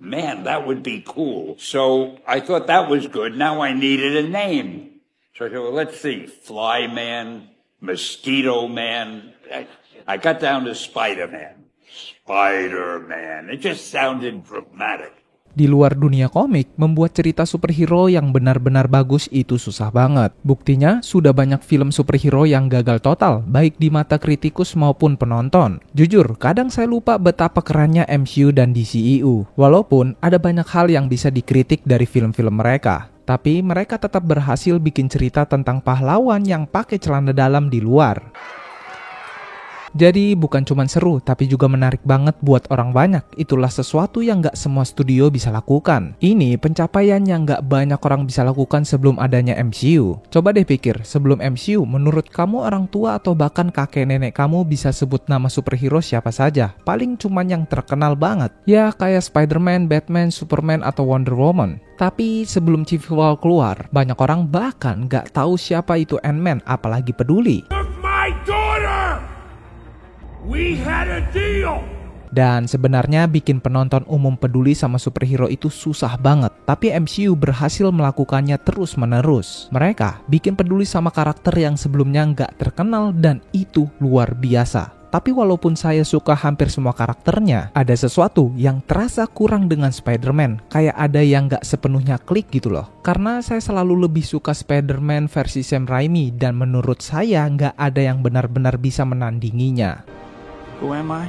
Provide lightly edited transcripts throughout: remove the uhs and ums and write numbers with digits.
Man, that would be cool. So I thought that was good. Now I needed a name. So I said, well, let's see. Fly Man, Mosquito Man. I got down to Spider-Man. Spider-Man. It just sounded dramatic. Di luar dunia komik, membuat cerita superhero yang benar-benar bagus itu susah banget. Buktinya, sudah banyak film superhero yang gagal total, baik di mata kritikus maupun penonton. Jujur, kadang saya lupa betapa kerennya MCU dan DCEU. Walaupun ada banyak hal yang bisa dikritik dari film-film mereka. Tapi mereka tetap berhasil bikin cerita tentang pahlawan yang pakai celana dalam di luar. Jadi bukan cuma seru, tapi juga menarik banget buat orang banyak. Itulah sesuatu yang gak semua studio bisa lakukan. Ini pencapaian yang gak banyak orang bisa lakukan sebelum adanya MCU. Coba deh pikir, sebelum MCU, menurut kamu orang tua atau bahkan kakek nenek kamu bisa sebut nama superhero siapa saja? Paling cuman yang terkenal banget. Ya kayak Spider-Man, Batman, Superman, atau Wonder Woman. Tapi sebelum Civil War keluar, banyak orang bahkan gak tahu siapa itu Ant-Man, apalagi peduli. We had a deal. Dan sebenarnya bikin penonton umum peduli sama superhero itu susah banget. Tapi MCU berhasil melakukannya terus-menerus. Mereka bikin peduli sama karakter yang sebelumnya nggak terkenal dan itu luar biasa. Tapi walaupun saya suka hampir semua karakternya, ada sesuatu yang terasa kurang dengan Spider-Man. Kayak ada yang nggak sepenuhnya klik gitu loh. Karena saya selalu lebih suka Spider-Man versi Sam Raimi dan menurut saya nggak ada yang benar-benar bisa menandinginya. Who am I?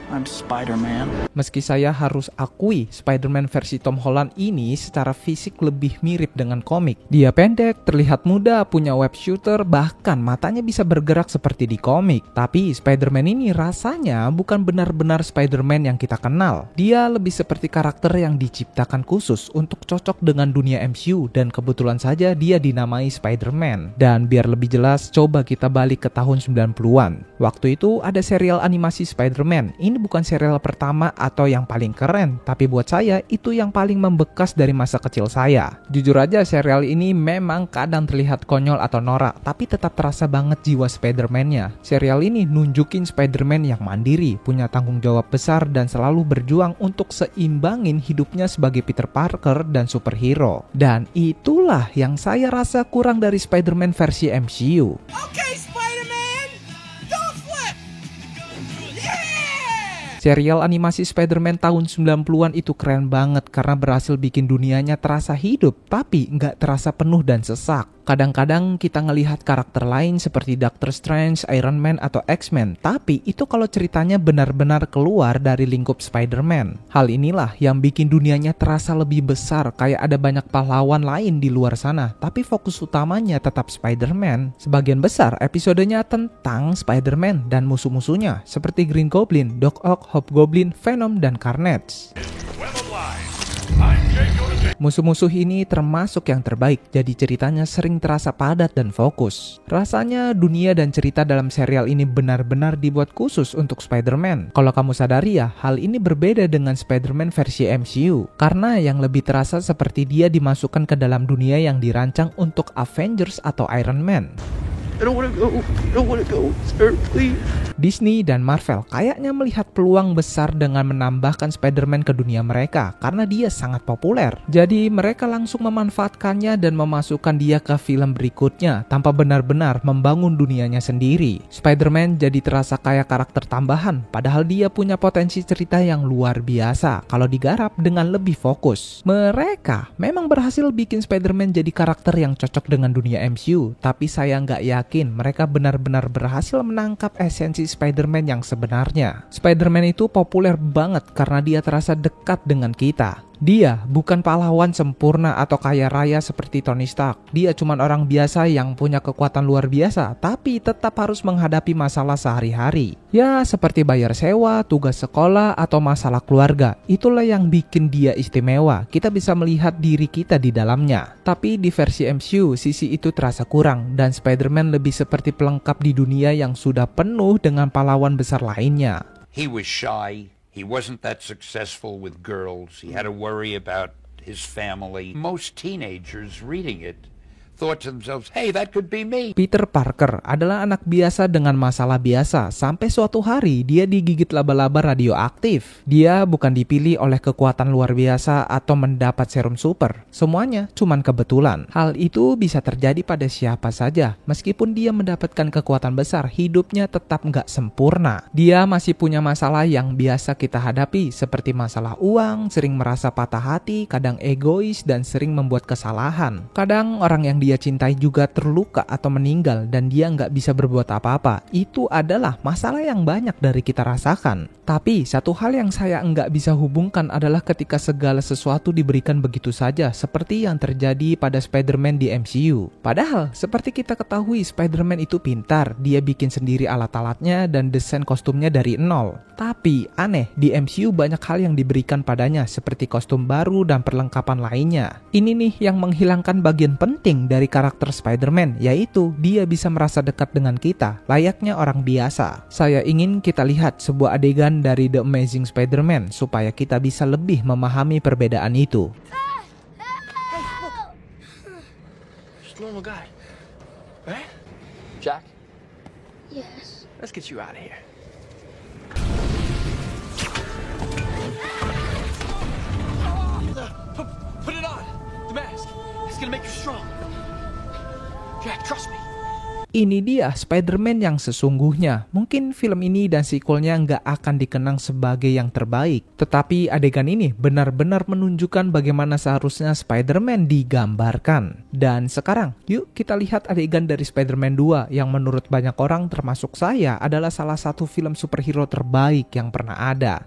I'm Spider-Man. Meski saya harus akui Spider-Man versi Tom Holland ini secara fisik lebih mirip dengan komik. Dia pendek, terlihat muda, punya web shooter, bahkan matanya bisa bergerak seperti di komik. Tapi Spider-Man ini rasanya bukan benar-benar Spider-Man yang kita kenal. Dia lebih seperti karakter yang diciptakan khusus untuk cocok dengan dunia MCU dan kebetulan saja dia dinamai Spider-Man. Dan biar lebih jelas, coba kita balik ke tahun 90-an. Waktu itu ada serial animasi Spider-Man. Ini bukan serial pertama atau yang paling keren, tapi buat saya itu yang paling membekas dari masa kecil saya. Jujur aja serial ini memang kadang terlihat konyol atau norak, tapi tetap terasa banget jiwa Spider-Man-nya. Serial ini nunjukin Spider-Man yang mandiri, punya tanggung jawab besar dan selalu berjuang untuk seimbangin hidupnya sebagai Peter Parker dan superhero. Dan itulah yang saya rasa kurang dari Spider-Man versi MCU. Serial animasi Spider-Man tahun 90-an itu keren banget karena berhasil bikin dunianya terasa hidup, tapi nggak terasa penuh dan sesak. Kadang-kadang kita ngelihat karakter lain seperti Doctor Strange, Iron Man, atau X-Men, tapi itu kalau ceritanya benar-benar keluar dari lingkup Spider-Man. Hal inilah yang bikin dunianya terasa lebih besar, kayak ada banyak pahlawan lain di luar sana, tapi fokus utamanya tetap Spider-Man. Sebagian besar episodenya tentang Spider-Man dan musuh-musuhnya, seperti Green Goblin, Doc Ock, Hobgoblin, Venom, dan Carnage. Musuh-musuh ini termasuk yang terbaik, jadi ceritanya sering terasa padat dan fokus. Rasanya dunia dan cerita dalam serial ini benar-benar dibuat khusus untuk Spider-Man. Kalau kamu sadari ya, hal ini berbeda dengan Spider-Man versi MCU. Karena yang lebih terasa seperti dia dimasukkan ke dalam dunia yang dirancang untuk Avengers atau Iron Man. I don't wanna go, sir, please. Disney dan Marvel kayaknya melihat peluang besar dengan menambahkan Spider-Man ke dunia mereka karena dia sangat populer. Jadi mereka langsung memanfaatkannya dan memasukkan dia ke film berikutnya tanpa benar-benar membangun dunianya sendiri. Spider-Man jadi terasa kayak karakter tambahan, padahal dia punya potensi cerita yang luar biasa kalau digarap dengan lebih fokus. Mereka memang berhasil bikin Spider-Man jadi karakter yang cocok dengan dunia MCU, tapi saya nggak yakin mereka benar-benar berhasil menangkap esensi Spider-Man yang sebenarnya. Spider-Man itu populer banget karena dia terasa dekat dengan kita. Dia bukan pahlawan sempurna atau kaya raya seperti Tony Stark. Dia cuma orang biasa yang punya kekuatan luar biasa, tapi tetap harus menghadapi masalah sehari-hari. Ya, seperti bayar sewa, tugas sekolah, atau masalah keluarga. Itulah yang bikin dia istimewa. Kita bisa melihat diri kita di dalamnya. Tapi di versi MCU, sisi itu terasa kurang, dan Spider-Man lebih seperti pelengkap di dunia yang sudah penuh dengan pahlawan besar lainnya. He was shy. He wasn't that successful with girls. He had to worry about his family. Most teenagers reading it thought to themselves, hey, that could be me. Peter Parker adalah anak biasa dengan masalah biasa sampai suatu hari dia digigit laba-laba radioaktif. Dia bukan dipilih oleh kekuatan luar biasa atau mendapat serum super. Semuanya cuman kebetulan. Hal itu bisa terjadi pada siapa saja. Meskipun dia mendapatkan kekuatan besar, hidupnya tetap nggak sempurna. Dia masih punya masalah yang biasa kita hadapi seperti masalah uang, sering merasa patah hati, kadang egois, dan sering membuat kesalahan. Kadang orang yang dia cintai juga terluka atau meninggal dan dia nggak bisa berbuat apa-apa. Itu adalah masalah yang banyak dari kita rasakan. Tapi satu hal yang saya nggak bisa hubungkan adalah ketika segala sesuatu diberikan begitu saja seperti yang terjadi pada Spider-Man di MCU. Padahal seperti kita ketahui Spider-Man itu pintar, dia bikin sendiri alat-alatnya dan desain kostumnya dari nol. Tapi aneh, di MCU banyak hal yang diberikan padanya seperti kostum baru dan perlengkapan lainnya. Ini nih yang menghilangkan bagian penting dari karakter Spider-Man, yaitu dia bisa merasa dekat dengan kita, layaknya orang biasa. Saya ingin kita lihat sebuah adegan dari The Amazing Spider-Man supaya kita bisa lebih memahami perbedaan itu. Just a normal guy. Right? Jack? Yes. Let's get you out of here. Put it on! The mask! It's gonna make you strong. Jack, trust me. Ini dia Spider-Man yang sesungguhnya. Mungkin film ini dan sequelnya nggak akan dikenang sebagai yang terbaik. Tetapi adegan ini benar-benar menunjukkan bagaimana seharusnya Spider-Man digambarkan. Dan sekarang, yuk kita lihat adegan dari Spider-Man 2 yang menurut banyak orang termasuk saya adalah salah satu film superhero terbaik yang pernah ada.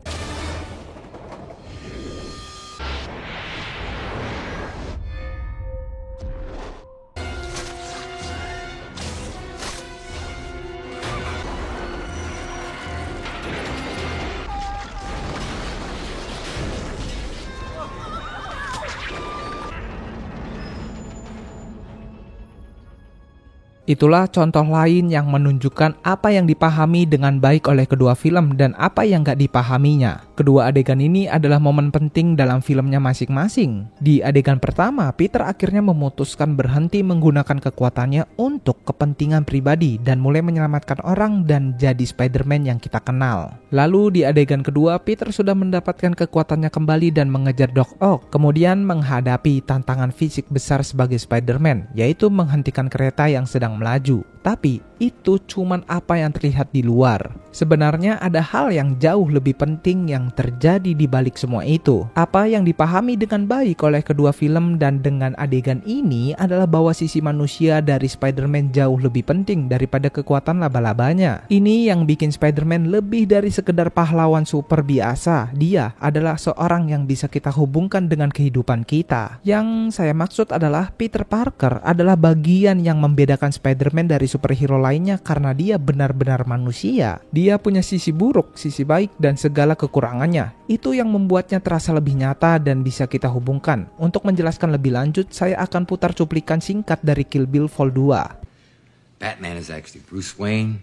Itulah contoh lain yang menunjukkan apa yang dipahami dengan baik oleh kedua film dan apa yang gak dipahaminya. Kedua adegan ini adalah momen penting dalam filmnya masing-masing. Di adegan pertama, Peter akhirnya memutuskan berhenti menggunakan kekuatannya untuk kepentingan pribadi dan mulai menyelamatkan orang dan jadi Spider-Man yang kita kenal. Lalu di adegan kedua, Peter sudah mendapatkan kekuatannya kembali dan mengejar Doc Ock, kemudian menghadapi tantangan fisik besar sebagai Spider-Man, yaitu menghentikan kereta yang sedang melaju. Tapi itu cuman apa yang terlihat di luar. Sebenarnya ada hal yang jauh lebih penting yang terjadi di balik semua itu. Apa yang dipahami dengan baik oleh kedua film dan dengan adegan ini adalah bahwa sisi manusia dari Spider-Man jauh lebih penting daripada kekuatan laba-labanya. Ini yang bikin Spider-Man lebih dari sekedar pahlawan super biasa. Dia adalah seorang yang bisa kita hubungkan dengan kehidupan kita. Yang saya maksud adalah Peter Parker adalah bagian yang membedakan Spider-Man dari superhero lainnya karena dia benar-benar manusia. Dia punya sisi buruk, sisi baik, dan segala kekurangannya. Itu yang membuatnya terasa lebih nyata dan bisa kita hubungkan. Untuk menjelaskan lebih lanjut, saya akan putar cuplikan singkat dari Kill Bill Vol 2. Batman is actually Bruce Wayne.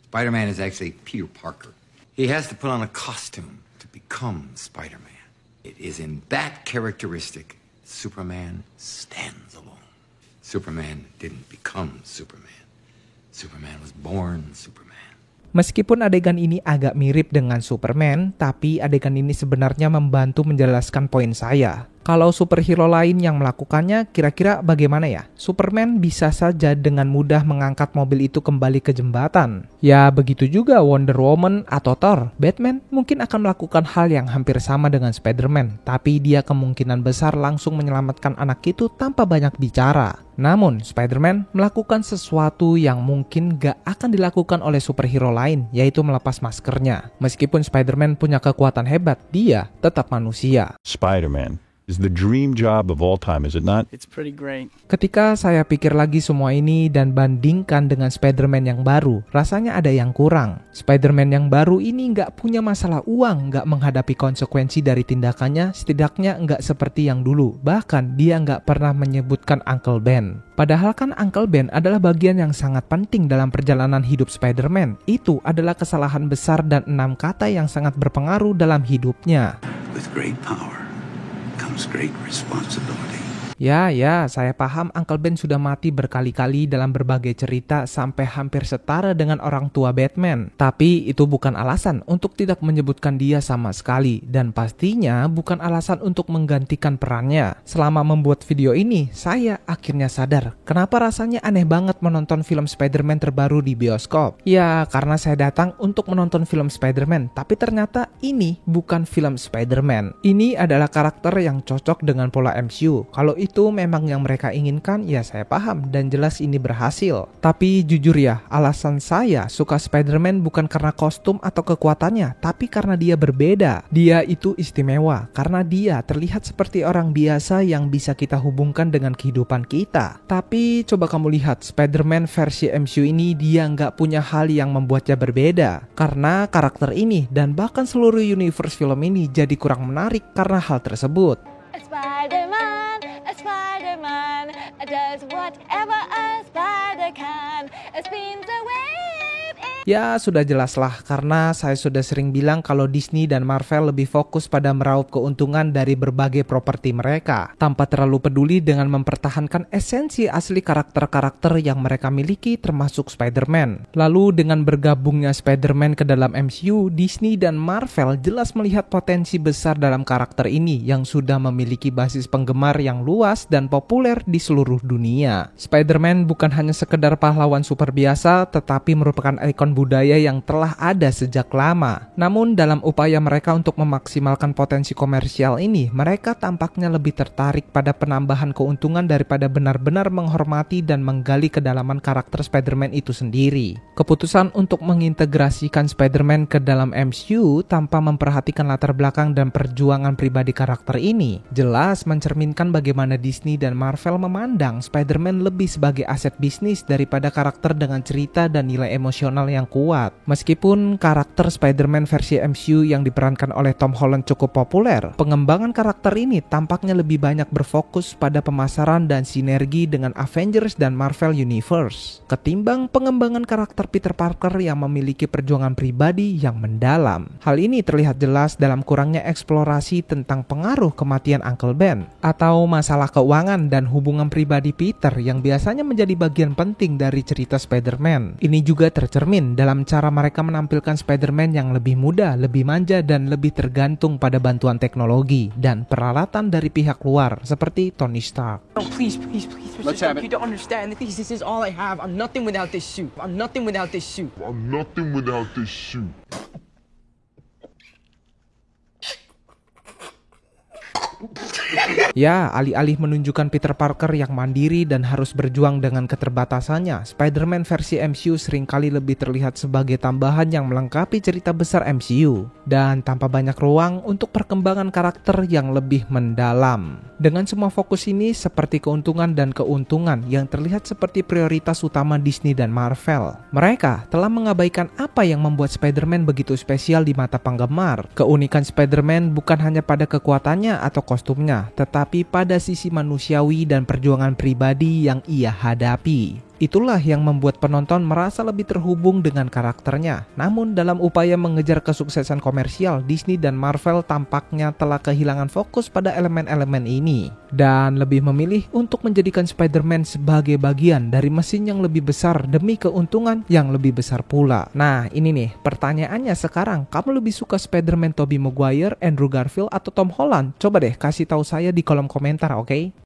Spider-Man is actually Peter Parker. He has to put on a costume to become Spider-Man. It is in that characteristic Superman stands alone. Superman didn't become Superman. Superman was born Superman. Meskipun adegan ini agak mirip dengan Superman, tapi adegan ini sebenarnya membantu menjelaskan poin saya. Kalau superhero lain yang melakukannya, kira-kira bagaimana ya? Superman bisa saja dengan mudah mengangkat mobil itu kembali ke jembatan. Ya, begitu juga Wonder Woman atau Thor. Batman mungkin akan melakukan hal yang hampir sama dengan Spider-Man, tapi dia kemungkinan besar langsung menyelamatkan anak itu tanpa banyak bicara. Namun, Spider-Man melakukan sesuatu yang mungkin gak akan dilakukan oleh superhero lain, yaitu melepas maskernya. Meskipun Spider-Man punya kekuatan hebat, dia tetap manusia. Spider-Man is the dream job of all time, is it not? It's pretty great. Ketika saya pikir lagi semua ini dan bandingkan dengan Spider-Man yang baru, rasanya ada yang kurang. Spider-Man yang baru ini nggak punya masalah uang, nggak menghadapi konsekuensi dari tindakannya, setidaknya nggak seperti yang dulu. Bahkan dia nggak pernah menyebutkan Uncle Ben. Padahal kan Uncle Ben adalah bagian yang sangat penting dalam perjalanan hidup Spider-Man. Itu adalah kesalahan besar dan 6 kata yang sangat berpengaruh dalam hidupnya. With great power comes great responsibility. Ya, saya paham Uncle Ben sudah mati berkali-kali dalam berbagai cerita sampai hampir setara dengan orang tua Batman. Tapi itu bukan alasan untuk tidak menyebutkan dia sama sekali. Dan pastinya bukan alasan untuk menggantikan perannya. Selama membuat video ini, saya akhirnya sadar kenapa rasanya aneh banget menonton film Spider-Man terbaru di bioskop. Ya, karena saya datang untuk menonton film Spider-Man, tapi ternyata ini bukan film Spider-Man. Ini adalah karakter yang cocok dengan pola MCU. Kalau itu memang yang mereka inginkan, ya saya paham dan jelas ini berhasil. Tapi jujur ya, alasan saya suka Spider-Man bukan karena kostum atau kekuatannya, tapi karena dia berbeda. Dia itu istimewa karena dia terlihat seperti orang biasa yang bisa kita hubungkan dengan kehidupan kita. Tapi coba kamu lihat, Spider-Man versi MCU ini dia nggak punya hal yang membuatnya berbeda. Karena karakter ini dan bahkan seluruh universe film ini jadi kurang menarik karena hal tersebut. Spider-Man does whatever a spider can. A spins a web. Ya sudah jelaslah karena saya sudah sering bilang kalau Disney dan Marvel lebih fokus pada meraup keuntungan dari berbagai properti mereka tanpa terlalu peduli dengan mempertahankan esensi asli karakter-karakter yang mereka miliki termasuk Spider-Man. Lalu dengan bergabungnya Spider-Man ke dalam MCU, Disney dan Marvel jelas melihat potensi besar dalam karakter ini yang sudah memiliki basis penggemar yang luas dan populer di seluruh dunia. Spider-Man bukan hanya sekedar pahlawan super biasa tetapi merupakan ikon budaya yang telah ada sejak lama. Namun dalam upaya mereka untuk memaksimalkan potensi komersial ini, mereka tampaknya lebih tertarik pada penambahan keuntungan daripada benar-benar menghormati dan menggali kedalaman karakter Spider-Man itu sendiri. Keputusan untuk mengintegrasikan Spider-Man ke dalam MCU tanpa memperhatikan latar belakang dan perjuangan pribadi karakter ini jelas mencerminkan bagaimana Disney dan Marvel memandang Spider-Man lebih sebagai aset bisnis daripada karakter dengan cerita dan nilai emosional yang kuat. Meskipun karakter Spider-Man versi MCU yang diperankan oleh Tom Holland cukup populer, pengembangan karakter ini tampaknya lebih banyak berfokus pada pemasaran dan sinergi dengan Avengers dan Marvel Universe ketimbang pengembangan karakter Peter Parker yang memiliki perjuangan pribadi yang mendalam. Hal ini terlihat jelas dalam kurangnya eksplorasi tentang pengaruh kematian Uncle Ben atau masalah keuangan dan hubungan pribadi Peter yang biasanya menjadi bagian penting dari cerita Spider-Man. Ini juga tercermin dalam cara mereka menampilkan Spider-Man yang lebih muda, lebih manja, dan lebih tergantung pada bantuan teknologi dan peralatan dari pihak luar seperti Tony Stark. No, please, Mr. Stark, you don't understand. This is all I have. I'm nothing without this suit. I'm nothing without this suit. Ya, alih-alih menunjukkan Peter Parker yang mandiri dan harus berjuang dengan keterbatasannya, Spider-Man versi MCU seringkali lebih terlihat sebagai tambahan yang melengkapi cerita besar MCU dan tanpa banyak ruang untuk perkembangan karakter yang lebih mendalam. Dengan semua fokus ini seperti keuntungan dan keuntungan yang terlihat seperti prioritas utama Disney dan Marvel. Mereka telah mengabaikan apa yang membuat Spider-Man begitu spesial di mata penggemar. Keunikan Spider-Man bukan hanya pada kekuatannya atau kostumnya, tetapi pada sisi manusiawi dan perjuangan pribadi yang ia hadapi. Itulah yang membuat penonton merasa lebih terhubung dengan karakternya. Namun dalam upaya mengejar kesuksesan komersial, Disney dan Marvel tampaknya telah kehilangan fokus pada elemen-elemen ini dan lebih memilih untuk menjadikan Spider-Man sebagai bagian dari mesin yang lebih besar demi keuntungan yang lebih besar pula. Nah, ini nih pertanyaannya sekarang, kamu lebih suka Spider-Man Tobey Maguire, Andrew Garfield, atau Tom Holland? Coba deh kasih tahu saya di kolom komentar, oke?